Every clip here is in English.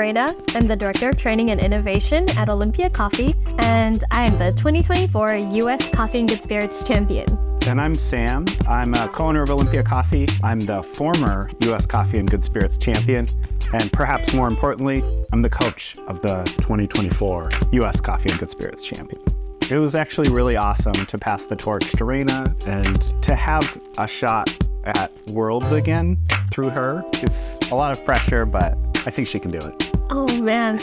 Reyna. I'm the Director of Training and Innovation at Olympia Coffee, and I'm the 2024 U.S. Coffee and Good Spirits Champion. And I'm Sam. I'm a co-owner of Olympia Coffee. I'm the former U.S. Coffee and Good Spirits Champion. And perhaps more importantly, I'm the coach of the 2024 U.S. Coffee and Good Spirits Champion. It was actually really awesome to pass the torch to Reyna and to have a shot at Worlds again through her. It's a lot of pressure, but I think she can do it. Oh man.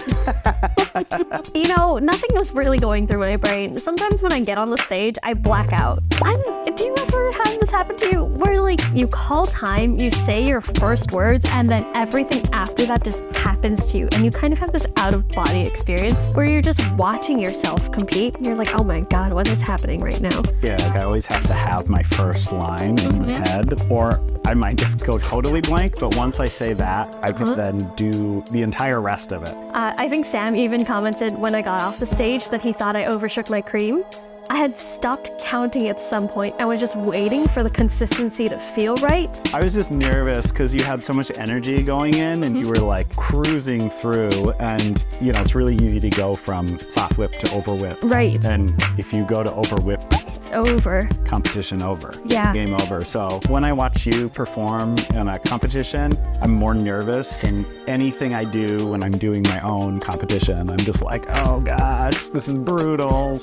Nothing was really going through my brain. Sometimes when I get on the stage, I black out. Do you ever have this happen to you? Where you call time, you say your first words, and then everything after that just happens to you. And you kind of have this out-of-body experience where you're just watching yourself compete. And you're like, oh my God, what is happening right now? Yeah, I always have to have my first line in my head, or I might just go totally blank, but once I say that, I can then do the entire rest of it. I think Sam even commented when I got off the stage that he thought I overshook my cream. I had stopped counting at some point. I was just waiting for the consistency to feel right. I was just nervous because you had so much energy going in and you were like cruising through, and it's really easy to go from soft whip to over whip. Right. And if you go to over whip, it's over. Competition over. Yeah. Game over. So when I watch you perform in a competition, I'm more nervous than anything I do when I'm doing my own competition. I'm just like, oh gosh, this is brutal.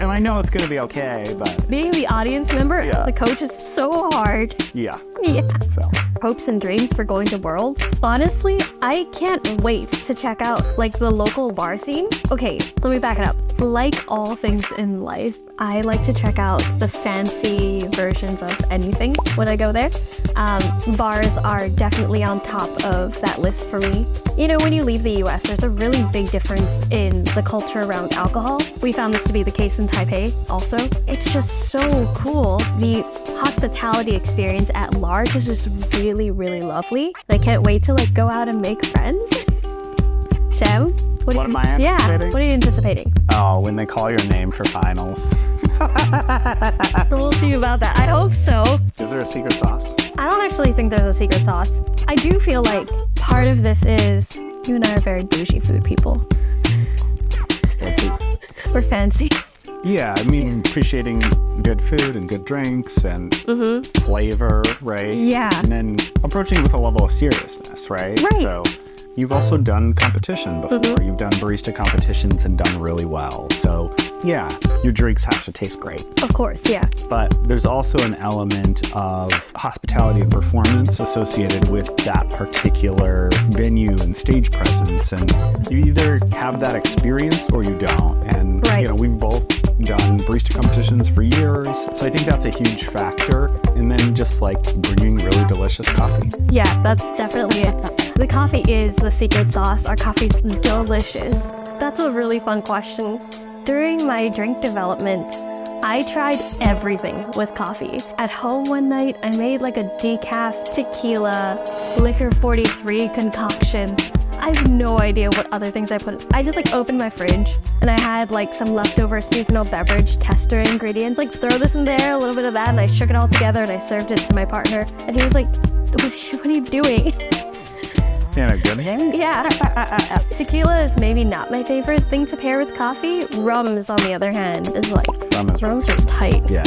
And I know it's going to be okay, but being the audience member, the coach is so hard. Yeah. So. Hopes and dreams for going to Worlds. Honestly, I can't wait to check out the local bar scene. Okay, let me back it up. Like all things in life, I like to check out the fancy versions of anything when I go there. Bars are definitely on top of that list for me. When you leave the US, there's a really big difference in the culture around alcohol. We found this to be the case in Taipei also. It's just so cool. The hospitality experience at large is just really, really lovely. I can't wait to go out and make friends. Sam? What am I anticipating? Yeah, what are you anticipating? Oh, when they call your name for finals. We'll see about that. I hope so. Is there a secret sauce? I don't actually think there's a secret sauce. I do feel like part of this is you and I are very bougie food people. We're fancy. Yeah, appreciating good food and good drinks and flavor, right? Yeah. And then approaching with a level of seriousness, right? Right. So you've also done competition before. You've done barista competitions and done really well. So yeah, your drinks have to taste great. Of course, yeah. But there's also an element of hospitality and performance associated with that particular venue and stage presence. And you either have that experience or you don't. And we've both done barista competitions for years. So I think that's a huge factor. And then just bringing really delicious coffee. Yeah, that's definitely it. The coffee is the secret sauce. Our coffee's delicious. That's a really fun question. During my drink development, I tried everything with coffee. At home one night, I made a decaf tequila liquor 43 concoction. I have no idea what other things I put in. I just opened my fridge and I had some leftover seasonal beverage tester ingredients. Throw this in there, a little bit of that, and I shook it all together and I served it to my partner. And he was like, what are you doing? In a good way? Yeah. Tequila is maybe not my favorite thing to pair with coffee. Rums, on the other hand, is rums are tight. Yeah.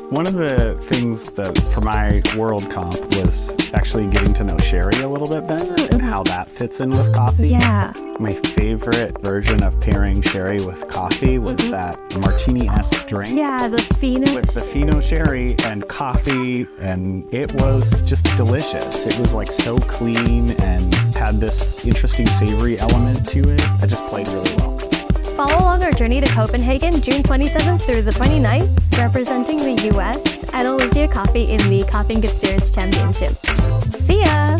One of the things that for my world comp was actually getting to know sherry a little bit better and how that fits in with coffee. Yeah. My favorite version of pairing sherry with coffee was that martini-esque drink. Yeah, the Fino. With the Fino sherry and coffee, and it was just delicious. It was so clean and had this interesting savory element to it. It just played really well. Follow along our journey to Copenhagen, June 27th through the 29th, representing the US at Olympia Coffee in the Coffee and Good Spirits Championship. See ya!